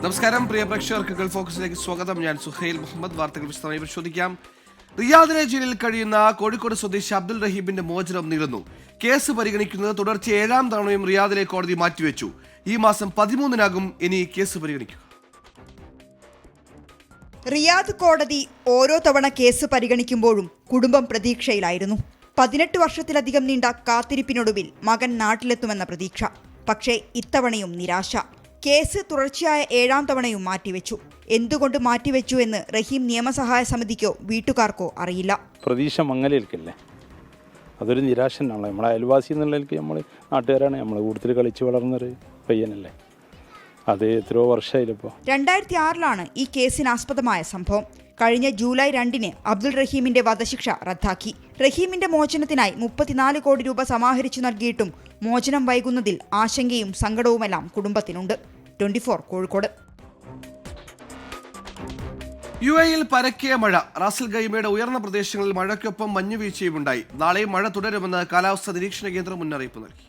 നമസ്കാരം പ്രിയ പ്രേക്ഷകർക്ക് ഗൾഫ് ഫോക്കസിലേക്ക് സ്വാഗതം. ഞാൻ സുഹൈൽ മുഹമ്മദ്. വാർത്തകൾ വിശദമായി പരിശോധിക്കാം. റിയാദിലെ ജയിലിൽ കഴിയുന്ന കോഴിക്കോട് സ്വദേശി അബ്ദുൾ റഹീമിന്റെ മോചനം നീളുന്നു. കേസ് പരിഗണിക്കുന്നത് തുടർച്ച 7ാം തവണയും റിയാദിലെ കോടതി മാറ്റിവെച്ചു. ഈ മാസം 13-നാകും ഇനി കേസ് പരിഗണിക്കുക. റിയാദ് കോടതി ഓരോ തവണ കേസ് പരിഗണിക്കുമ്പോഴും കുടുംബം പ്രതീക്ഷയിലായിരുന്നു. 18 വർഷത്തിലധികം നീണ്ട കാത്തിരിപ്പിനൊടുവിൽ മകൻ നാട്ടിലെത്തുമെന്ന പ്രതീക്ഷ. പക്ഷേ ഇത്തവണയും നിരാശ. കേസ് തുടർച്ചയായ 7ാം തവണയും മാറ്റിവെച്ചു. എന്തുകൊണ്ട് മാറ്റിവെച്ചു എന്ന് റഹീം നിയമസഹായ സമിതിക്കോ വീട്ടുകാർക്കോ അറിയില്ല. പ്രതീക്ഷ മങ്ങലേൽക്കല്ലേ, അതൊരു നിരാശ തന്നെയാണല്ലോ. നമ്മളെ അയൽവാസി എന്നുള്ളതിലേക്ക് നമ്മൾ നാട്ടുകാരാണ്, നമ്മൾ കൂടുതൽ കളിച്ച് വളർന്നൊരു പയ്യനല്ലേ. അത് എത്രയോ വർഷമായില്ലപ്പോൾ. 2006 ഈ കേസിനാസ്പദമായ സംഭവം. കഴിഞ്ഞ ജൂലൈ 2 അബ്ദുൾ റഹീമിന്റെ വധശിക്ഷ റദ്ദാക്കി. റഹീമിന്റെ മോചനത്തിനായി 34 കോടി രൂപ സമാഹരിച്ചു നൽകിയിട്ടും മോചനം വൈകുന്നതിൽ ആശങ്കയും സങ്കടവുമെല്ലാം കുടുംബത്തിനുണ്ട്. 24 കോഴിക്കോട്. UAE-യിൽ പരക്കിയ മഴ. റാസൽ ഖൈമയുടെ ഉയർന്ന പ്രദേശങ്ങളിൽ മഴയ്ക്കൊപ്പം മഞ്ഞുവീഴ്ചയും ഉണ്ടായി. നാളെയും മഴ തുടരുമെന്ന് കാലാവസ്ഥാ നിരീക്ഷണ കേന്ദ്രം മുന്നറിയിപ്പ് നൽകി.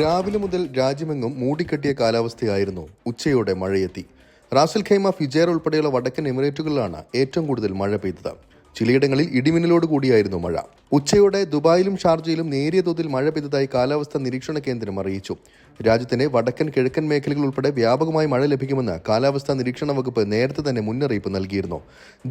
രാവിലെ മുതൽ രാജ്യമെങ്ങും മൂടിക്കെട്ടിയ കാലാവസ്ഥയായിരുന്നു. ഉച്ചയോടെ മഴയെത്തി. റാസൽ ഖൈമ, ഫിജേർ ഉൾപ്പെടെയുള്ള വടക്കൻ എമിറേറ്റുകളിലാണ് ഏറ്റവും കൂടുതൽ മഴ പെയ്തത്. ചിലയിടങ്ങളിൽ ഇടിമിന്നലോട് കൂടിയായിരുന്നു മഴ. ഉച്ചയോടെ ദുബായിലും ഷാർജയിലും നേരിയ തോതിൽ മഴ പെയ്തതായി കാലാവസ്ഥാ നിരീക്ഷണ കേന്ദ്രം അറിയിച്ചു. രാജ്യത്തിന്റെ വടക്കൻ കിഴക്കൻ മേഖലകൾ ഉൾപ്പെടെ വ്യാപകമായി മഴ ലഭിക്കുമെന്ന് കാലാവസ്ഥാ നിരീക്ഷണ വകുപ്പ് നേരത്തെ തന്നെ മുന്നറിയിപ്പ് നൽകിയിരുന്നു.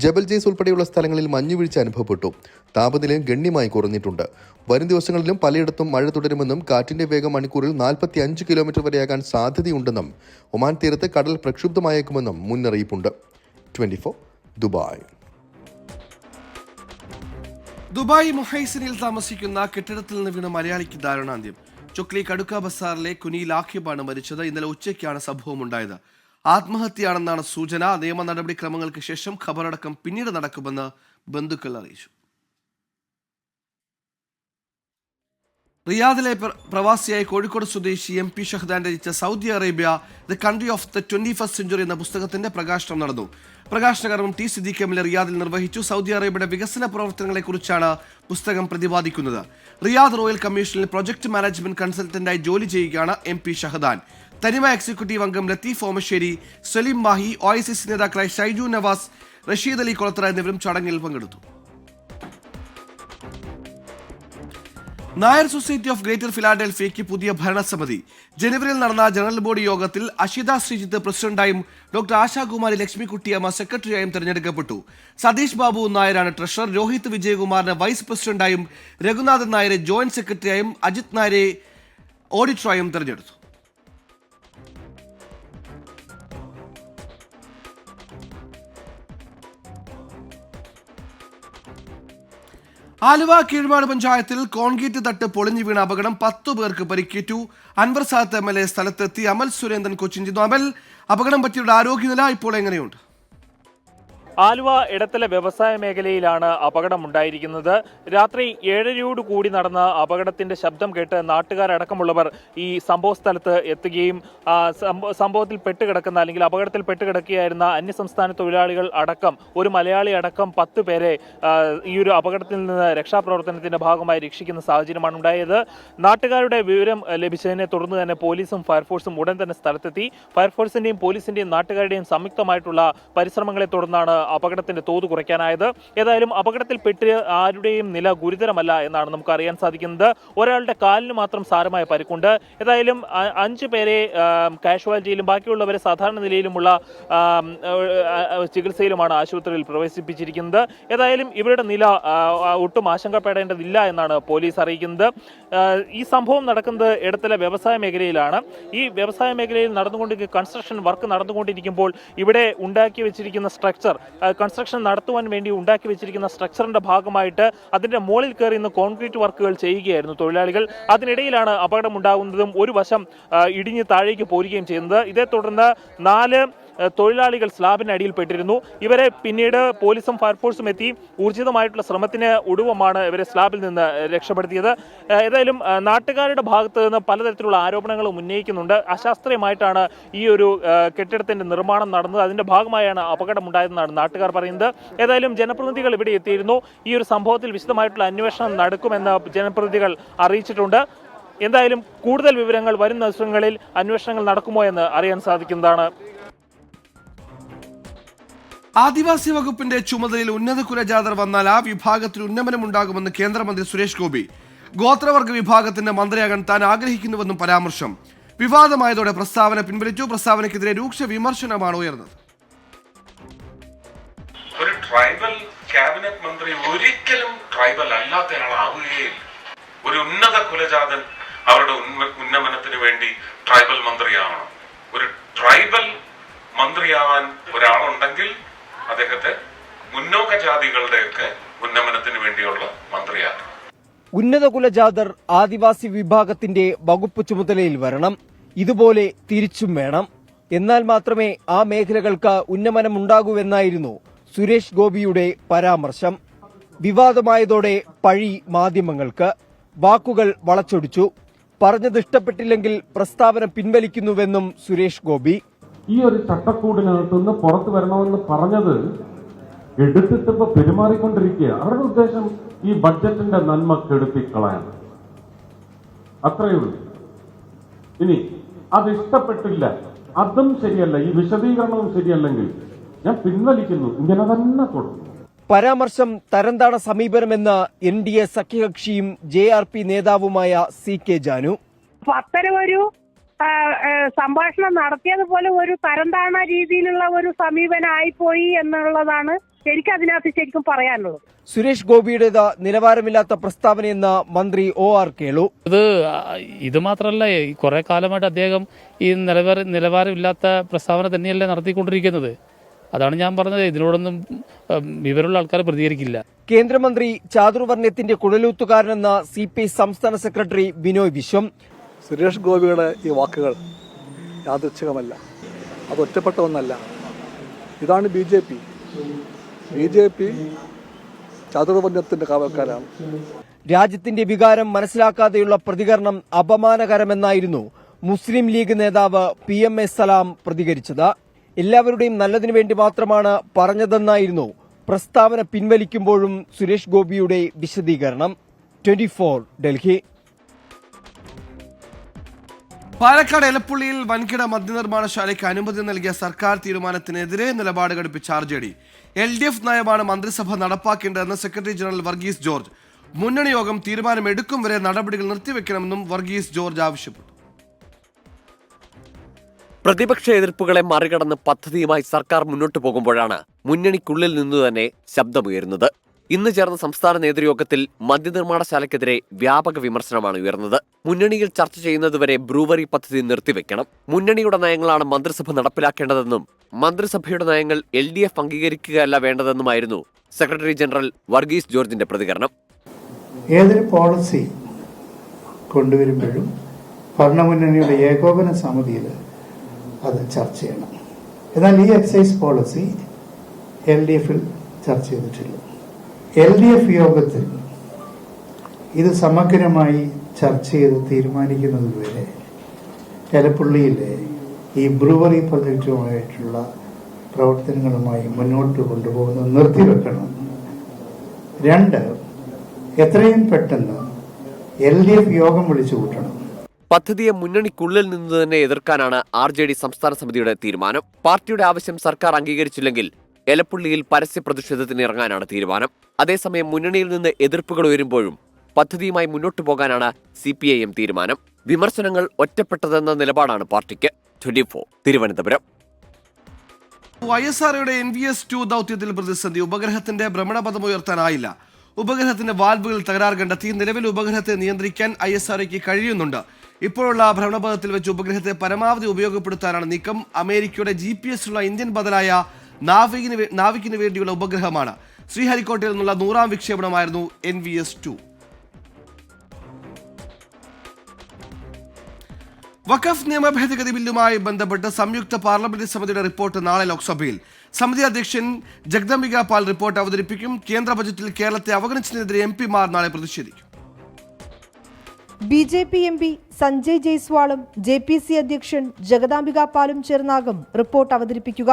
ജബൽ ജെയ്സ് ഉൾപ്പെടെയുള്ള സ്ഥലങ്ങളിൽ മഞ്ഞുവീഴ്ച അനുഭവപ്പെട്ടു. താപനിലയും ഗണ്യമായി കുറഞ്ഞിട്ടുണ്ട്. വരും ദിവസങ്ങളിലും പലയിടത്തും മഴ തുടരുമെന്നും കാറ്റിന്റെ വേഗം മണിക്കൂറിൽ 45 കിലോമീറ്റർ വരെയാകാൻ സാധ്യതയുണ്ടെന്നും ഒമാൻ തീരത്ത് കടൽ പ്രക്ഷുബ്ധമായേക്കുമെന്നും മുന്നറിയിപ്പുണ്ട്. 24 ദുബായ്. ദുബായ് മുഹൈസിനിൽ താമസിക്കുന്ന കെട്ടിടത്തിൽ നിന്ന് വീണ മലയാളിക്ക് ദാരുണാന്ത്യം. ചൊക്ലി കടുക്ക ബസാറിലെ കുനിയിൽ ആഖിബാണ് മരിച്ചത്. ഇന്നലെ ഉച്ചയ്ക്കാണ് സംഭവമുണ്ടായത്. ആത്മഹത്യയാണെന്നാണ് സൂചന. നിയമ നടപടിക്രമങ്ങൾക്ക് ശേഷം ഖബറടക്കം പിന്നീട് നടക്കുമെന്ന് ബന്ധുക്കൾ അറിയിച്ചു. റിയാദിലെ പ്രവാസിയായ കോഴിക്കോട് സ്വദേശി MP ഷഹദാൻ രചിച്ച Saudi Arabia the country of the 21st century എന്ന പുസ്തകത്തിന്റെ പ്രകാശനം നടന്നു. പ്രകാശനകർമ്മം T സിദ്ദീഖ് MLA റിയാദിൽ നിർവഹിച്ചു. സൗദി അറേബ്യയുടെ വികസന പ്രവർത്തനങ്ങളെക്കുറിച്ചാണ് പുസ്തകം പ്രതിപാദിക്കുന്നത്. റിയാദ് റോയൽ കമ്മീഷനിൽ പ്രൊജക്ട് മാനേജ്മെന്റ് കൺസൾട്ടന്റായി ജോലി ചെയ്യുകയാണ് MP ഷഹദാൻ. തനിമ എക്സിക്യൂട്ടീവ് അംഗം ലത്തീഫ് ഓമശ്ശേരി, സലീം മാഹി, OICC നേതാക്കളായ ഷൈജു നവാസ്, റഷീദ് അലി കൊളത്തറ എന്നിവരും ചടങ്ങിൽ പങ്കെടുത്തു. നായർ സൊസൈറ്റി ഓഫ് ഗ്രേറ്റർ ഫിലാഡൽഫിയയ്ക്ക് പുതിയ ഭരണസമിതി. ജനുവരിയിൽ നടന്ന ജനറൽ ബോഡി യോഗത്തിൽ അഷിത ശ്രീജിത്ത് പ്രസിഡന്റായും ഡോക്ടർ ആശാകുമാരി ലക്ഷ്മിക്കുട്ടിയമ്മ സെക്രട്ടറിയായും തെരഞ്ഞെടുക്കപ്പെട്ടു. സതീഷ് ബാബു നായരാണ് ട്രഷറർ. രോഹിത് വിജയകുമാറിനെ വൈസ് പ്രസിഡന്റായും രഘുനാഥൻ നായരെ ജോയിന്റ് സെക്രട്ടറിയായും അജിത് നായരെ ഓഡിറ്ററായും തെരഞ്ഞെടുത്തു. ആലുവ കീഴ്മാട് പഞ്ചായത്തിൽ കോൺക്രീറ്റ് തട്ട് പൊളിഞ്ഞു വീണ അപകടം. 10 പേർക്ക് പരിക്കേറ്റു. അൻവർ സാദത്ത് MLA സ്ഥലത്തെത്തി. അമൽ സുരേന്ദ്രൻ കൊച്ചിൻ ചെയ്തു. അമൽ, അപകടം പറ്റിയവരുടെ ആരോഗ്യനില ഇപ്പോൾ എങ്ങനെയുണ്ട്? ആലുവ ഇടത്തല വ്യവസായ മേഖലയിലാണ് അപകടമുണ്ടായിരിക്കുന്നത്. രാത്രി 7:30 കൂടി നടന്ന അപകടത്തിന്റെ ശബ്ദം കേട്ട് നാട്ടുകാരടക്കമുള്ളവർ ഈ സംഭവ സ്ഥലത്ത് എത്തുകയും സംഭവത്തിൽ പെട്ടുകിടക്കുന്ന അല്ലെങ്കിൽ അപകടത്തിൽ പെട്ടുകിടക്കുകയായിരുന്ന അന്യസംസ്ഥാന തൊഴിലാളികൾ അടക്കം ഒരു മലയാളി അടക്കം 10 പേരെ ഈ ഒരു അപകടത്തിൽ നിന്ന് രക്ഷാപ്രവർത്തനത്തിന്റെ ഭാഗമായി രക്ഷിക്കുന്ന സാഹചര്യമാണ് ഉണ്ടായത്. നാട്ടുകാരുടെ വിവരം ലഭിച്ചതിനെ തുടർന്ന് തന്നെ പോലീസും ഫയർഫോഴ്സും ഉടൻ തന്നെ സ്ഥലത്തെത്തി. ഫയർഫോഴ്സിന്റെയും പോലീസിന്റെയും നാട്ടുകാരുടെയും സംയുക്തമായിട്ടുള്ള പരിശ്രമങ്ങളെ തുടർന്നാണ് അപകടത്തിന്റെ തോത് കുറയ്ക്കാനായത്. ഏതായാലും അപകടത്തിൽപ്പെട്ട് ആരുടെയും നില ഗുരുതരമല്ല എന്നാണ് നമുക്ക് അറിയാൻ സാധിക്കുന്നത്. ഒരാളുടെ കാലിന് മാത്രം സാരമായ പരിക്കുണ്ട്. ഏതായാലും 5 പേരെ കാഷ്വാലിറ്റിയിലും ബാക്കിയുള്ളവരെ സാധാരണ നിലയിലുമുള്ള ചികിത്സയിലുമാണ് ആശുപത്രിയിൽ പ്രവേശിപ്പിച്ചിരിക്കുന്നത്. ഏതായാലും ഇവരുടെ നില ഒട്ടും ആശങ്കപ്പെടേണ്ടതില്ല എന്നാണ് പോലീസ് അറിയിക്കുന്നത്. ഈ സംഭവം നടക്കുന്നത് ഇടത്തല വ്യവസായ മേഖലയിലാണ്. ഈ വ്യവസായ മേഖലയിൽ കൺസ്ട്രക്ഷൻ വർക്ക് നടന്നുകൊണ്ടിരിക്കുമ്പോൾ ഇവിടെ ഉണ്ടാക്കി വെച്ചിരിക്കുന്ന സ്ട്രക്ചർ, കൺസ്ട്രക്ഷൻ നടത്തുവാൻ വേണ്ടി ഉണ്ടാക്കി വെച്ചിരിക്കുന്ന സ്ട്രക്ചറിന്റെ ഭാഗമായിട്ട് അതിന്റെ മുകളിൽ കയറി നിന്ന് കോൺക്രീറ്റ് വർക്കുകൾ ചെയ്യുകയായിരുന്നു തൊഴിലാളികൾ. അതിനിടയിലാണ് അപകടം ഉണ്ടാകുന്നതും ഒരു വശം ഇടിഞ്ഞ് താഴേക്ക് പോരുകയും ചെയ്യുന്നത്. ഇതേ തുടർന്ന് 4 തൊഴിലാളികൾ സ്ലാബിനടിയിൽപ്പെട്ടിരുന്നു. ഇവരെ പിന്നീട് പോലീസും ഫയർഫോഴ്സും എത്തി ഊർജിതമായിട്ടുള്ള ശ്രമത്തിന് ഒടുവമാണ് ഇവരെ സ്ലാബിൽ നിന്ന് രക്ഷപ്പെടുത്തിയത്. ഏതായാലും നാട്ടുകാരുടെ ഭാഗത്ത് നിന്ന് പലതരത്തിലുള്ള ആരോപണങ്ങളും ഉന്നയിക്കുന്നുണ്ട്. അശാസ്ത്രീയമായിട്ടാണ് ഈ ഒരു കെട്ടിടത്തിന്റെ നിർമ്മാണം നടന്നത്, അതിന്റെ ഭാഗമായാണ് അപകടമുണ്ടായതെന്നാണ് നാട്ടുകാർ പറയുന്നത്. ഏതായാലും ജനപ്രതിനിധികൾ ഇവിടെ എത്തിയിരുന്നു. ഈ ഒരു സംഭവത്തിൽ വിശദമായിട്ടുള്ള അന്വേഷണം നടക്കുമെന്ന് ജനപ്രതിനിധികൾ അറിയിച്ചിട്ടുണ്ട്. എന്തായാലും കൂടുതൽ വിവരങ്ങൾ വരും ദിവസങ്ങളിൽ അന്വേഷണങ്ങൾ നടക്കുമോ എന്ന് അറിയാൻ സാധിക്കുന്നതാണ്. ആദിവാസി വകുപ്പിന്റെ ചുമതലയിൽ ഉന്നത കുലജാതർ വന്നാൽ ആ വിഭാഗത്തിൽ ഉന്നമനമുണ്ടാകുമെന്ന് കേന്ദ്രമന്ത്രി സുരേഷ് ഗോപി. ഗോത്രവർഗ വിഭാഗത്തിന്റെ മന്ത്രിയാകാൻ താൻ ആഗ്രഹിക്കുന്നുവെന്നും പരാമർശം. വിവാദമായതോടെ പ്രസ്താവന പിൻവലിച്ചു. പ്രസ്താവനയ്ക്കെതിരെ രൂക്ഷ വിമർശനമാണ് ഉയർന്നത്. ഒരു ട്രൈബൽ ക്യാബിനറ്റ് മന്ത്രി ഒരിക്കലും ട്രൈബൽ അല്ലാത്തയാളാവുകയില്ല. ഒരു ഉന്നത കുലജാതൻ അവരുടെ ഉന്നമനത്തിന് വേണ്ടി ട്രൈബൽ മന്ത്രിയാവണം. ഒരു ട്രൈബൽ മന്ത്രിയാവാൻ ഒരാളുണ്ടെങ്കിൽ അദ്ദേഹത്തെ മുന്നോക്ക ജാതികളുടെയൊക്കെ ഉന്നമനത്തിന് വേണ്ടിയുള്ള മന്ത്രിയാക്കണം. ഉന്നത കുലജാതർ ആദിവാസി വിഭാഗത്തിന്റെ വകുപ്പ് ചുമതലയിൽ വരണം. ഇതുപോലെ തിരിച്ചും വേണം. എന്നാൽ മാത്രമേ ആ മേഖലകൾക്ക് ഉന്നമനമുണ്ടാകൂവെന്നായിരുന്നു സുരേഷ് ഗോപിയുടെ പരാമർശം. വിവാദമായതോടെ പഴി മാധ്യമങ്ങൾക്ക്. വാക്കുകൾ വളച്ചൊടിച്ചു. പറഞ്ഞത് ഇഷ്ടപ്പെട്ടില്ലെങ്കിൽ പ്രസ്താവന പിൻവലിക്കുന്നുവെന്നും സുരേഷ് ഗോപി. ഈ ഒരു ചട്ടക്കൂടിനകത്തുനിന്ന് പുറത്തു വരണമെന്ന് പറഞ്ഞത് എടുത്തിട്ടിപ്പോ പെരുമാറിക്കൊണ്ടിരിക്കുക. അവരുടെ ഉദ്ദേശം ഈ ബഡ്ജറ്റിന്റെ നന്മ കെടുത്തിക്കളയാൻ, അത്രയേ ഉള്ളൂ. ഇനി അത് ഇഷ്ടപ്പെട്ടില്ല, അതും ശരിയല്ല, ഈ വിശദീകരണവും ശരിയല്ലെങ്കിൽ ഞാൻ പിൻവലിക്കുന്നു, ഇങ്ങനെ തന്നെ തുടരും. പരാമർശം തരംതാണ സമീപനമെന്ന് NDA സഖ്യകക്ഷിയും JRP നേതാവുമായ CK ജാനു. അത്തരമൊരു സംഭാഷണം നടത്തിയതുപോലെ ഒരു തരംതാണ രീതിയിലുള്ള ഒരു സമീപനമായിപ്പോയി എന്നുള്ളതാണ് എനിക്ക് അതിനകത്ത് ശരിക്കും പറയാനുള്ളത്. സുരേഷ് ഗോപിയുടേത് നിലവാരമില്ലാത്ത പ്രസ്താവനയെന്ന് മന്ത്രി OR കേളു. ഇത് മാത്രമല്ല, കുറെ കാലമായിട്ട് അദ്ദേഹം ഈ നിലവാരമില്ലാത്ത പ്രസ്താവന തന്നെയല്ലേ നടത്തിക്കൊണ്ടിരിക്കുന്നത്. അതാണ് ഞാൻ പറഞ്ഞത്. ഇതിനോടൊന്നും വിവരമുള്ള ആൾക്കാർ പ്രതികരിക്കില്ല. കേന്ദ്രമന്ത്രി ചാതുർവർണ്ണയത്തിന്റെ കുഴലൂത്തുകാരനെന്ന CPI സംസ്ഥാന സെക്രട്ടറി ബിനോയ് വിശ്വം. സുരേഷ് ഗോപിയുടെ ഈ വാക്കുകൾ യാദൃച്ഛികമല്ല, അത് ഒറ്റപ്പെട്ട ഒന്നല്ല. ഇതാണ് BJP ചാതുർവർണ്ണയത്തിന്റെ കാവൽക്കാരാണ്. രാജ്യത്തിന്റെ വികാരം മനസ്സിലാക്കാതെയുള്ള പ്രതികരണം അപമാനകരമെന്നായിരുന്നു മുസ്ലിം ലീഗ് നേതാവ് PMA സലാം പ്രതികരിച്ചത്. എല്ലാവരുടെയും നല്ലതിനു വേണ്ടി മാത്രമാണ് പറഞ്ഞതെന്നായിരുന്നു പ്രസ്താവന പിൻവലിക്കുമ്പോഴും സുരേഷ് ഗോപിയുടെ വിശദീകരണം. 24 ഡൽഹി. പാലക്കാട് എലപ്പുള്ളിയിൽ വൻകിട മദ്യനിർമ്മാണശാലയ്ക്ക് അനുമതി നൽകിയ സർക്കാർ തീരുമാനത്തിനെതിരെ നിലപാട് ഘടിപ്പിച്ച RJD. LDF നയമാണ് മന്ത്രിസഭ നടപ്പാക്കേണ്ടതെന്ന് സെക്രട്ടറി ജനറൽ വർഗീസ് ജോർജ്. മുന്നണി യോഗം തീരുമാനമെടുക്കും വരെ നടപടികൾ നിർത്തിവെക്കണമെന്നും വർഗീസ് ജോർജ് ആവശ്യപ്പെട്ടു. പ്രതിപക്ഷ എതിർപ്പുകളെ മറികടന്ന് പദ്ധതിയുമായി സർക്കാർ മുന്നോട്ടു പോകുമ്പോഴാണ് മുന്നണിക്കുള്ളിൽ നിന്നു തന്നെ ശബ്ദമുയരുന്നത്. ഇന്ന് ചേർന്ന സംസ്ഥാന നേതൃയോഗത്തിൽ മദ്യനിർമ്മാണശാലയ്ക്കെതിരെ വ്യാപക വിമർശനമാണ് ഉയർന്നത്. മുന്നണിയിൽ ചർച്ച ചെയ്യുന്നതുവരെ ബ്രൂവറി പദ്ധതി നിർത്തിവെക്കണം. മുന്നണിയുടെ നയങ്ങളാണ് മന്ത്രിസഭ നടപ്പിലാക്കേണ്ടതെന്നും മന്ത്രിസഭയുടെ നയങ്ങൾ LDF അംഗീകരിക്കുകയല്ല വേണ്ടതെന്നുമായിരുന്നു സെക്രട്ടറി ജനറൽ വർഗീസ് ജോർജിന്റെ പ്രതികരണം. ഏതൊരു പോളിസി കൊണ്ടുവരുമ്പോഴും ഭരണമുന്നണിയുടെ ഏകോപന സമിതിയിൽ അത് ചർച്ച ചെയ്യണം. എന്നാൽ ഈ എക്സൈസ് പോളിസി LDFിൽ ചർച്ച ചെയ്തിട്ടില്ല. LDF യോഗത്തിൽ ഇത് സമഗ്രമായി ചർച്ച ചെയ്ത് തീരുമാനിക്കുന്നതുവരെ എലപ്പുള്ളിയിലെ ഈ ബ്രൂവറി പ്രൊജക്റ്റുമായിട്ടുള്ള പ്രവർത്തനങ്ങളുമായി മുന്നോട്ട് കൊണ്ടുപോകുന്നത് നിർത്തിവെക്കണം. 2, എത്രയും പെട്ടെന്ന് LDF യോഗം വിളിച്ചു കൂട്ടണം. പദ്ധതിയെ മുന്നണിക്കുള്ളിൽ നിന്ന് തന്നെ എതിർക്കാനാണ് RJD സംസ്ഥാന സമിതിയുടെ തീരുമാനം. പാർട്ടിയുടെ ആവശ്യം സർക്കാർ അംഗീകരിച്ചില്ലെങ്കിൽ എലപ്പുള്ളിയിൽ പരസ്യ പ്രതിഷേധത്തിന് ഇറങ്ങാനാണ് തീരുമാനം. അതേസമയം മുന്നണിയിൽ നിന്ന് എതിർപ്പുകൾ ഉയരുമ്പോഴും പദ്ധതിയുമായി മുന്നോട്ടു പോകാനാണ് CPIM തീരുമാനം. വിമർശനങ്ങൾ ഒറ്റപ്പെട്ടതെന്ന നിലപാടാണ് പാർട്ടിക്ക്. 24 തിരുവനന്തപുരം. ISROയുടെ NVS-2 ദൗത്യത്തിൽ പ്രതിസന്ധി. ഉപഗ്രഹത്തിന്റെ ഭ്രമണപഥം ഉയർത്താനായില്ല. ഉപഗ്രഹത്തിന്റെ വാൽവുകൾ തകരാർ കണ്ടെത്തി. നിലവിൽ ഉപഗ്രഹത്തെ നിയന്ത്രിക്കാൻ ISROയ്ക്ക് കഴിയുന്നുണ്ട്. ഇപ്പോഴുള്ള ഭ്രമണപഥത്തിൽ വെച്ച് ഉപഗ്രഹത്തെ പരമാവധി ഉപയോഗപ്പെടുത്താനാണ് നീക്കം. അമേരിക്കയുടെ GPS ഉള്ള ഇന്ത്യൻ ബദലായ നാവികിന് വേണ്ടിയുള്ള ഉപഗ്രഹമാണ്. ശ്രീഹരിക്കോട്ടയിൽ നിന്നുള്ള 100ാം വിക്ഷേപണമായിരുന്നു NVS-2. വഖഫ് നിയമ ഭേദഗതി ബില്ലുമായി ബന്ധപ്പെട്ട് സംയുക്ത പാർലമെന്ററി സമിതിയുടെ റിപ്പോർട്ട് നാളെ ലോക്സഭയിൽ. സമിതി അധ്യക്ഷൻ ജഗദംബിക പാൽ റിപ്പോർട്ട് അവതരിപ്പിക്കും. കേന്ദ്ര ബജറ്റിൽ കേരളത്തെ അവഗണിച്ചതിനെതിരെ MP-മാർ നാളെ പ്രതിഷേധിക്കും. BJP MP സഞ്ജയ് ജയ്സ്വാളും JPC അധ്യക്ഷൻ ജഗദാംബിക പാലും ചേർന്നാകും റിപ്പോർട്ട് അവതരിപ്പിക്കുക.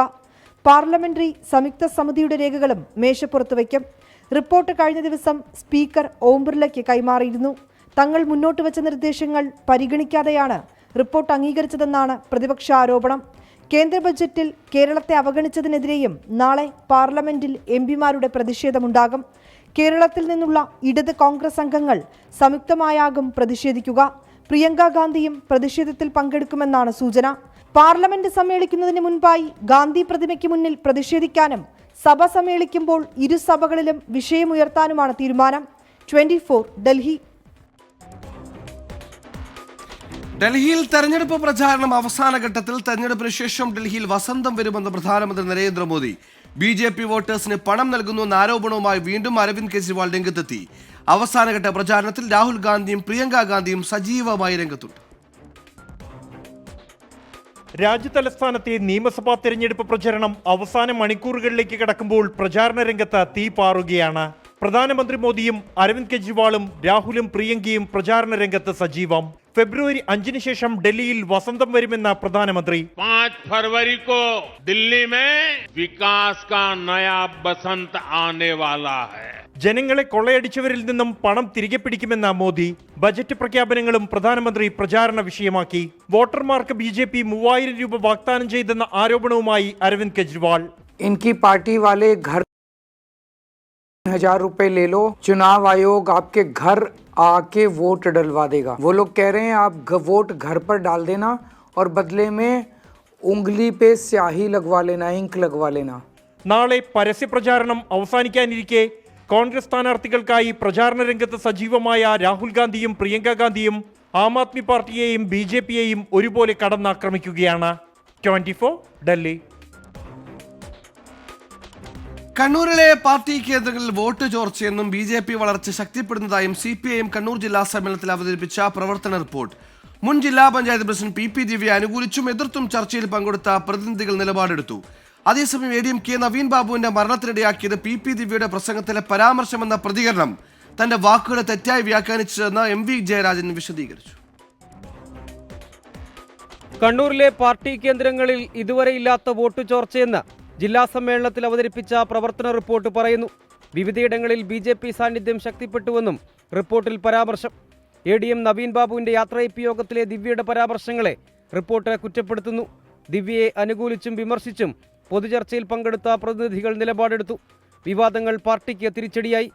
പാർലമെന്ററി സംയുക്ത സമിതിയുടെ രേഖകളും മേശപ്പുറത്ത് വയ്ക്കും. റിപ്പോർട്ട് കഴിഞ്ഞ ദിവസം സ്പീക്കർ ഓം ബിർളയ്ക്ക് കൈമാറിയിരുന്നു. തങ്ങൾ മുന്നോട്ട് വെച്ച നിർദ്ദേശങ്ങൾ പരിഗണിക്കാതെയാണ് റിപ്പോർട്ട് അംഗീകരിച്ചതെന്നാണ് പ്രതിപക്ഷ ആരോപണം. കേന്ദ്ര ബജറ്റിൽ കേരളത്തെ അവഗണിച്ചതിനെതിരെയും നാളെ പാർലമെന്റിൽ എംപിമാരുടെ പ്രതിഷേധമുണ്ടാകും. കേരളത്തിൽ നിന്നുള്ള ഇടത് കോൺഗ്രസ് അംഗങ്ങൾ സംയുക്തമായാകും പ്രതിഷേധിക്കുക. പ്രിയങ്ക ഗാന്ധിയും പ്രതിഷേധത്തിൽ പങ്കെടുക്കുമെന്നാണ് സൂചന. പാർലമെന്റ് സമ്മേളിക്കുന്നതിന് മുൻപായി ഗാന്ധി പ്രതിമയ്ക്ക് മുന്നിൽ പ്രതിഷേധിക്കാനും സഭ സമ്മേളിക്കുമ്പോൾ ഇരു സഭകളിലും വിഷയമുയർത്താനുമാണ് തീരുമാനം. 24 ഡൽഹി. ഡൽഹിയിൽ തെരഞ്ഞെടുപ്പ് പ്രചാരണം അവസാന ഘട്ടത്തിൽ. തെരഞ്ഞെടുപ്പിന് ശേഷം ഡൽഹിയിൽ വസന്തം വരുമെന്ന് പ്രധാനമന്ത്രി നരേന്ദ്രമോദി. BJP വോട്ടേഴ്സിന് പണം നൽകുന്നുവെന്ന ആരോപണവുമായി വീണ്ടും അരവിന്ദ് കെജ്രിവാൾ രംഗത്തെത്തി. അവസാനഘട്ട പ്രചാരണത്തിൽ രാഹുൽ ഗാന്ധിയും പ്രിയങ്ക ഗാന്ധിയും സജീവമായി രംഗത്തുണ്ട്. രാജ്യതലസ്ഥാനത്തെ നിയമസഭാ തെരഞ്ഞെടുപ്പ് പ്രചരണം അവസാന മണിക്കൂറുകളിലേക്ക് കടക്കുമ്പോൾ പ്രചാരണ രംഗത്ത് തീ പാറുകയാണ്. പ്രധാനമന്ത്രി മോദിയും അരവിന്ദ് കെജ്രിവാളും രാഹുലും പ്രിയങ്കയും പ്രചാരണ രംഗത്ത് സജീവം. ഫെബ്രുവരി 5 ശേഷം ഡൽഹിയിൽ വസന്തം വരുമെന്ന പ്രധാനമന്ത്രി. 5 फरवरी को दिल्ली में विकास का नया बसंत आने वाला है. ജനങ്ങളെ കൊള്ളയടിച്ചവരിൽ നിന്നും പണം തിരികെ പിടിക്കുമെന്ന മോദി. ബജറ്റ് പ്രഖ്യാപനങ്ങളും പ്രധാനമന്ത്രി പ്രചാരണ വിഷയമാക്കി. വോട്ടർമാർക്ക് BJP 3000 രൂപ വാഗ്ദാനം ചെയ്തെന്ന ആരോപണവുമായി അരവിന്ദ് കെജ്രിവാൾ. इनकी पार्टी वाले घर 1000 रुपए ले लो, चुनाव आयोग आपके घर आके वोट डलवा देगा. वो लोग कह रहे हैं आप वोट घर पर डाल देना और बदले में उंगली पे स्याही लगवा लेना, इंक लगवा लेना. നാളെ പരസ്യ പ്രചാരണം അവസാനിക്കാനിരിക്കെ കോൺഗ്രസ് സ്ഥാനാർത്ഥികൾക്കായി പ്രചാരണ രംഗത്ത് സജീവമായ രാഹുൽ ഗാന്ധിയും പ്രിയങ്ക ഗാന്ധിയും ആം ആദ്മി പാർട്ടിയെയും BJPയെയും ഒരുപോലെ കടന്നാക്രമിക്കുകയാണ്. 24 ഡൽഹി. കണ്ണൂരിലെ പാർട്ടി കേന്ദ്രങ്ങളിൽ വോട്ട് ചോർച്ചയെന്നും BJP വളർച്ച ശക്തിപ്പെടുന്നതായും CPIM കണ്ണൂർ ജില്ലാ സമ്മേളനത്തിൽ അവതരിപ്പിച്ച പ്രവർത്തന റിപ്പോർട്ട്. മുൻ ജില്ലാ പഞ്ചായത്ത് പ്രസിഡന്റ് PP ദിവ്യ അനുകൂലിച്ചും എതിർത്തും ചർച്ചയിൽ പങ്കെടുത്ത പ്രതിനിധികൾ നിലപാടെടുത്തു. അതേസമയം ADMK നവീൻ ബാബുവിന്റെ മരണത്തിനിടയാക്കിയത് PP ദിവ്യയുടെ പ്രസംഗത്തിലെ പരാമർശമെന്ന പ്രതികരണം തന്റെ വാക്കുകളെ തെറ്റായി വ്യാഖ്യാനിച്ചതെന്ന് MV ജയരാജൻ വിശദീകരിച്ചു. കണ്ണൂരിലെ പാർട്ടി കേന്ദ്രങ്ങളിൽ ഇതുവരെ ഇല്ലാത്ത വോട്ട് ചോർച്ചയെന്ന് ജില്ലാ സമ്മേളനത്തിൽ അവതരിപ്പിച്ച പ്രവർത്തന റിപ്പോർട്ട് പറയുന്നു. വിവിധയിടങ്ങളിൽ BJP സാന്നിധ്യം ശക്തിപ്പെട്ടുവെന്നും റിപ്പോർട്ടിൽ പരാമർശം. ADM നവീൻ ബാബുവിന്റെ യാത്രയപ്പ് യോഗത്തിലെ ദിവ്യയുടെ പരാമർശങ്ങളെ റിപ്പോർട്ട് കുറ്റപ്പെടുത്തുന്നു. ദിവ്യയെ അനുകൂലിച്ചും വിമർശിച്ചും പൊതുചർച്ചയിൽ പങ്കെടുത്ത പ്രതിനിധികൾ നിലപാടെടുത്തു. വിവാദങ്ങൾ പാർട്ടിക്ക് തിരിച്ചടിയായി.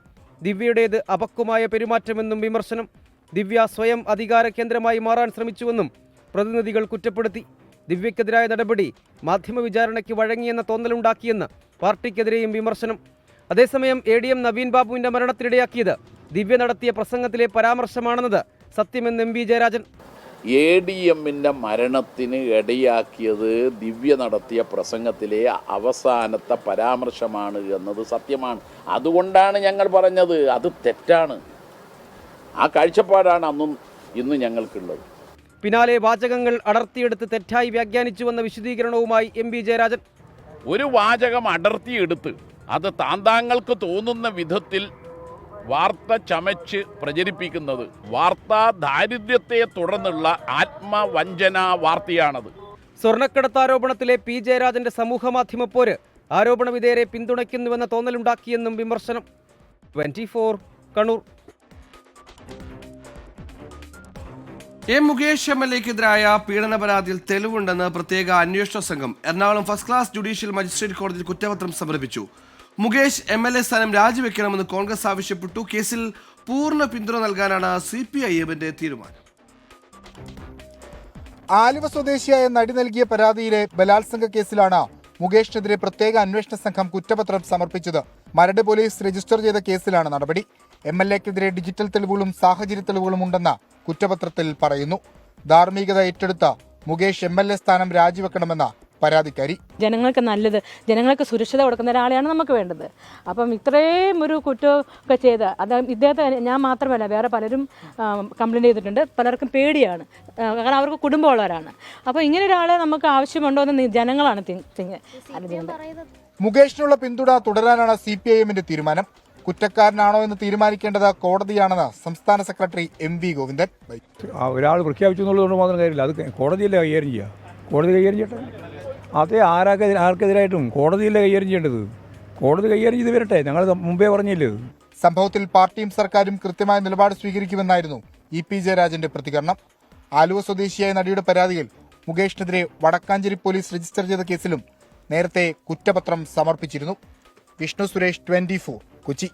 ദിവ്യയുടേത് അപക്വമായ പെരുമാറ്റമെന്നും വിമർശനം. ദിവ്യ സ്വയം അധികാര കേന്ദ്രമായി മാറാൻ ശ്രമിച്ചുവെന്നും പ്രതിനിധികൾ കുറ്റപ്പെടുത്തി. ദിവ്യക്കെതിരായ നടപടി മാധ്യമ വിചാരണയ്ക്ക് വഴങ്ങിയെന്ന തോന്നലുണ്ടാക്കിയെന്ന് പാർട്ടിക്കെതിരെയും വിമർശനം. അതേസമയം ADM നവീൻ ബാബുവിന്റെ മരണത്തിനിടയാക്കിയത് ദിവ്യ നടത്തിയ പ്രസംഗത്തിലെ പരാമർശമാണെന്നത് സത്യമെന്ന് MV ജയരാജൻ. ADMന്റെ മരണത്തിന് ഇടയാക്കിയത് ദിവ്യ നടത്തിയ പ്രസംഗത്തിലെ അവസാനത്തെ പരാമർശമാണ് എന്നത് സത്യമാണ്. അതുകൊണ്ടാണ് ഞങ്ങൾ പറഞ്ഞത് അത് തെറ്റാണ്. ആ കാഴ്ചപ്പാടാണ് അന്നും ഇന്നും ഞങ്ങൾക്കുള്ളത്. പിന്നാലെ വാചകങ്ങൾ അടർത്തിയെടുത്ത് തെറ്റായി വ്യാഖ്യാനിച്ചുവെന്ന വിശദീകരണവുമായി MV ജയരാജൻ. ഒരു വാചകം അടർത്തിയെടുത്ത് അത് താന്താങ്ങൾക്ക് തോന്നുന്ന വിധത്തിൽ വാർത്ത ചമച്ച് പ്രചരിപ്പിക്കുന്നത് വാർത്താ ദാരിദ്ര്യത്തെ തുടർന്നുള്ള ആത്മവഞ്ചന വാർത്തയാണത്. സ്വർണ്ണക്കടത്ത് ആരോപണത്തിലെ P ജയരാജന്റെ സമൂഹമാധ്യമ പോര് ആരോപണ വിധേയരെ പിന്തുണയ്ക്കുന്നുവെന്ന തോന്നലുണ്ടാക്കിയെന്നും വിമർശനം. 24 കണ്ണൂർ. മുകേഷ് MLAക്കെതിരായ പീഡന പരാതിയിൽ തെളിവുണ്ടെന്ന് പ്രത്യേക അന്വേഷണ സംഘം Ernakulam first class judicial magistrate കോടതിയിൽ കുറ്റപത്രം സമർപ്പിച്ചു. മുകേഷ് MLA സ്ഥാനം രാജിവെക്കണമെന്ന് കോൺഗ്രസ് ആവശ്യപ്പെട്ടു. കേസിൽ പൂർണ്ണ പിന്തുണ നൽകാനാണ് CPIMന്റെ തീരുമാനം. ആലുവ സ്വദേശിയായ നടി നൽകിയ പരാതിയിലെ ബലാത്സംഗ കേസിലാണ് മുകേഷിനെതിരെ പ്രത്യേക അന്വേഷണ സംഘം കുറ്റപത്രം സമർപ്പിച്ചത്. മരട് പോലീസ് രജിസ്റ്റർ ചെയ്ത കേസിലാണ് നടപടി. MLAക്കെതിരെ ഡിജിറ്റൽ തെളിവുകളും സാഹചര്യ തെളിവുകളും ഉണ്ടെന്ന് കുറ്റപത്രത്തിൽ പറയുന്നു. ധാർമ്മികത ഏറ്റെടുത്ത മുകേഷ് MLA സ്ഥാനം രാജിവെക്കണമെന്ന പരാതിക്കാരി. ജനങ്ങൾക്ക് നല്ലത്, ജനങ്ങൾക്ക് സുരക്ഷിത കൊടുക്കുന്ന ഒരാളെയാണ് നമുക്ക് വേണ്ടത്. അപ്പം ഇത്രയും ഒരു കുറ്റമൊക്കെ ചെയ്ത് അത് ഇദ്ദേഹത്തെ ഞാൻ മാത്രമല്ല വേറെ പലരും കംപ്ലൈൻറ്റ് ചെയ്തിട്ടുണ്ട്. പലർക്കും പേടിയാണ്, കാരണം അവർക്ക് കുടുംബമുള്ളവരാണ്. അപ്പോൾ ഇങ്ങനെ ഒരാളെ നമുക്ക് ആവശ്യമുണ്ടോ എന്ന് ജനങ്ങളാണ് മുകേഷിനുള്ള പിന്തുണ തുടരാനാണ് CPIMന്റെ തീരുമാനം. കുറ്റക്കാരനാണോ എന്ന് തീരുമാനിക്കേണ്ടത് കോടതിയാണെന്ന് സംസ്ഥാന സെക്രട്ടറി MV ഗോവിന്ദൻ. ഒരാൾ പ്രഖ്യാപിച്ചു എന്നുള്ളതുകൊണ്ട് മാത്രം കാര്യമില്ല, അത് കോടതിയല്ലേ കൈകാര്യം ചെയ്യുക. കോടതി കൈകാര്യം ചെയ്യട്ടെ. അതേ ആർക്കെതിരായിട്ടും കോടതിയല്ലേ കൈകാര്യം ചെയ്യേണ്ടത്. കോടതി കൈകാര്യം ചെയ്ത് വരട്ടെ. ഞങ്ങൾ മുമ്പേ പറഞ്ഞില്ലേ. സംഭവത്തിൽ പാർട്ടിയും സർക്കാരും കൃത്യമായ നിലപാട് സ്വീകരിക്കുമെന്നായിരുന്നു ഇ.പി. ജയരാജന്റെ പ്രതികരണം. ആലുവ സ്വദേശിയായ നടിയുടെ പരാതിയിൽ മുകേഷിനെതിരെ വടക്കാഞ്ചേരി പോലീസ് രജിസ്റ്റർ ചെയ്ത കേസിലും നേരത്തെ കുറ്റപത്രം സമർപ്പിച്ചിരുന്നു. വിഷ്ണു സുരേഷ്, 24, കൊച്ചി.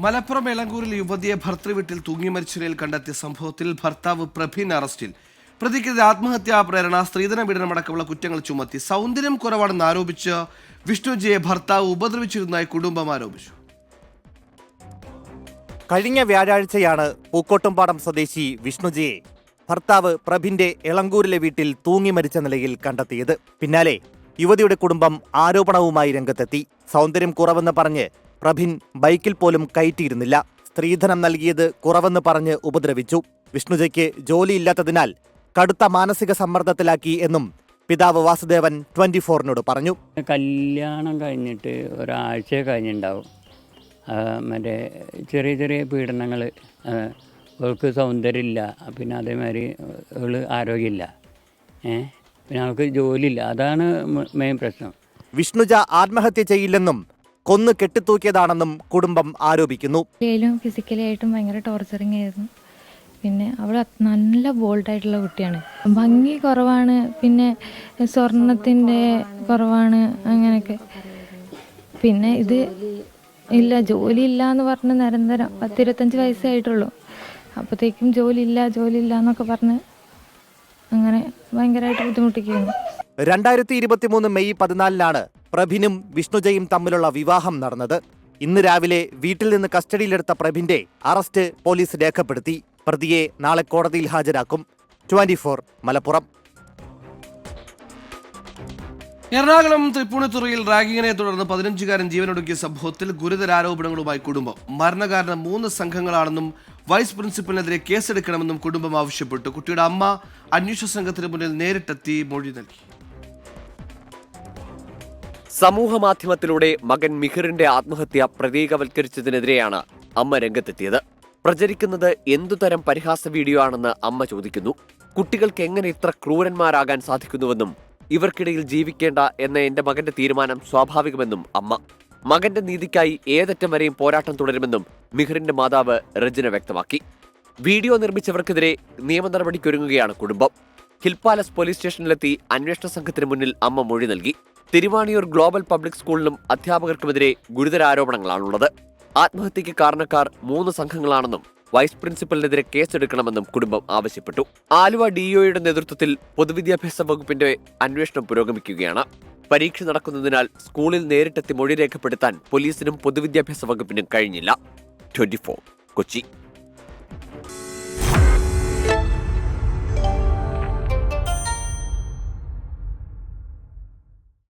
മലപ്പുറം എളങ്കൂരിൽ യുവതിയെ ഭർത്തൃവീട്ടിൽ തൂങ്ങി മരിച്ച നിലയിൽ കണ്ടെത്തിയ സംഭവത്തിൽ ഭർത്താവ് പ്രഭിൻ അറസ്റ്റിൽ. പ്രതിക്കെതിരെ ആത്മഹത്യാ പ്രേരണ, സ്ത്രീധന പീഡനമടക്കമുള്ള കുറ്റങ്ങൾ ചുമത്തി. സൗന്ദര്യം കുറവാണെന്ന് ആരോപിച്ച് വിഷ്ണുജിയെ ഭർത്താവ് ഉപദ്രവിച്ചിരുന്നതായി കുടുംബം ആരോപിച്ചു. കഴിഞ്ഞ വ്യാഴാഴ്ചയാണ് പൂക്കോട്ടുംപാടം സ്വദേശി വിഷ്ണുജിയെ ഭർത്താവ് പ്രഭിന്റെ എളങ്കൂരിലെ വീട്ടിൽ തൂങ്ങി മരിച്ച നിലയിൽ കണ്ടെത്തിയത്. പിന്നാലെ യുവതിയുടെ കുടുംബം ആരോപണവുമായി രംഗത്തെത്തി. സൗന്ദര്യം കുറവെന്ന് പറഞ്ഞ് പ്രഭിൻ ബൈക്കിൽ പോലും കയറ്റിയിരുന്നില്ല. സ്ത്രീധനം നൽകിയത് കുറവെന്ന് പറഞ്ഞ് ഉപദ്രവിച്ചു. വിഷ്ണുജയ്ക്ക് ജോലിയില്ലാത്തതിനാൽ കടുത്ത മാനസിക സമ്മർദ്ദത്തിലാക്കി എന്നും പിതാവ് വാസുദേവൻ 24-നോട് പറഞ്ഞു. കല്യാണം കഴിഞ്ഞിട്ട് ഒരാഴ്ച കഴിഞ്ഞിട്ടുണ്ടാവും. മറ്റേ ചെറിയ ചെറിയ പീഡനങ്ങൾ. അവൾക്ക് സൗന്ദര്യമില്ല, പിന്നെ അതേമാതിരി അവൾ ആരോഗ്യമില്ല, പിന്നെ അവൾക്ക് ജോലിയില്ല. അതാണ് മെയിൻ പ്രശ്നം. വിഷ്ണുജ ആത്മഹത്യ ചെയ്യില്ലെന്നും കൊന്നു കെട്ടിത്തൂക്കിയതാണെന്നും കുടുംബം ആരോപിക്കുന്നു. ഫിസിക്കലി ആയിട്ടും ഭയങ്കര ടോർച്ചറിങ് ആയിരുന്നു. പിന്നെ അവൾ നല്ല ബോൾഡായിട്ടുള്ള കുട്ടിയാണ്. ഭംഗി കുറവാണ്, പിന്നെ സ്വർണത്തിൻ്റെ കുറവാണ്, അങ്ങനെയൊക്കെ. പിന്നെ ഇത് ഇല്ല, ജോലി ഇല്ല എന്ന് പറഞ്ഞ് നിരന്തരം 10-25 വയസ്സേ ആയിട്ടുള്ളൂ. അപ്പോഴത്തേക്കും ജോലി ഇല്ല എന്നൊക്കെ പറഞ്ഞ് അങ്ങനെ ഭയങ്കരമായിട്ട് ബുദ്ധിമുട്ടിക്കുന്നു. 2023 മെയ് 14-നാണ് പ്രഭിനും വിഷ്ണുജയും തമ്മിലുള്ള വിവാഹം നടന്നത്. ഇന്ന് രാവിലെ വീട്ടിൽ നിന്ന് കസ്റ്റഡിയിലെടുത്ത പ്രഭിന്റെ അറസ്റ്റ് പോലീസ് രേഖപ്പെടുത്തി. പ്രതിയെ നാളെ കോടതിയിൽ ഹാജരാക്കും. 24 മലപ്പുറം. എറണാകുളം തൃപ്പൂണിത്തുറയിൽ റാഗിങ്ങിനെ തുടർന്ന് 15-കാരൻ ജീവനൊടുക്കിയ സംഭവത്തിൽ ഗുരുതര ആരോപണങ്ങളുമായി കുടുംബം. മരണകാരണം 3 സംഘങ്ങളാണെന്നും വൈസ് പ്രിൻസിപ്പലിനെതിരെ കേസെടുക്കണമെന്നും കുടുംബം ആവശ്യപ്പെട്ടു. കുട്ടിയുടെ അമ്മ അന്വേഷണ സംഘത്തിന് മുന്നിൽ നേരിട്ടെത്തി മൊഴി നൽകി. സമൂഹമാധ്യമത്തിലൂടെ മകൻ മിഹിറിന്റെ ആത്മഹത്യ പ്രതീകവൽക്കരിച്ചതിനെതിരെയാണ് അമ്മ രംഗത്തെത്തിയത്. പ്രചരിക്കുന്നത് എന്തുതരം പരിഹാസ വീഡിയോ ആണെന്ന് അമ്മ ചോദിക്കുന്നു. കുട്ടികൾക്ക് എങ്ങനെ ഇത്ര ക്രൂരന്മാരാകാൻ സാധിക്കുന്നുവെന്നും ഇവർക്കിടയിൽ ജീവിക്കേണ്ട എന്ന എന്റെ മകന്റെ തീരുമാനം സ്വാഭാവികമെന്നും അമ്മ. മകന്റെ നീതിക്കായി ഏതറ്റം വരെയും പോരാട്ടം തുടരുമെന്നും മിഹിറിന്റെ മാതാവ് റജിന വ്യക്തമാക്കി. വീഡിയോ നിർമ്മിച്ചവർക്കെതിരെ നിയമ നടപടിക്കൊരുങ്ങുകയാണ് കുടുംബം. ഹിൽ പാലസ് പോലീസ് സ്റ്റേഷനിലെത്തി അന്വേഷണ സംഘത്തിന് മുന്നിൽ അമ്മ മൊഴി നൽകി. തിരുവാണിയൂർ ഗ്ലോബൽ പബ്ലിക് സ്കൂളിലും അധ്യാപകർക്കുമെതിരെ ഗുരുതര ആരോപണങ്ങളാണുള്ളത്. ആത്മഹത്യയ്ക്ക് കാരണക്കാർ 3 സംഘങ്ങളാണെന്നും വൈസ് പ്രിൻസിപ്പലിനെതിരെ കേസെടുക്കണമെന്നും കുടുംബം ആവശ്യപ്പെട്ടു. ആലുവ ഡിഇഒയുടെ നേതൃത്വത്തിൽ പൊതുവിദ്യാഭ്യാസ വകുപ്പിന്റെ അന്വേഷണം പുരോഗമിക്കുകയാണ്. പരീക്ഷ നടക്കുന്നതിനാൽ സ്കൂളിൽ നേരിട്ടെത്തി മൊഴി രേഖപ്പെടുത്താൻ പോലീസിനും പൊതുവിദ്യാഭ്യാസ വകുപ്പിനും കഴിഞ്ഞില്ല. 24 കൊച്ചി.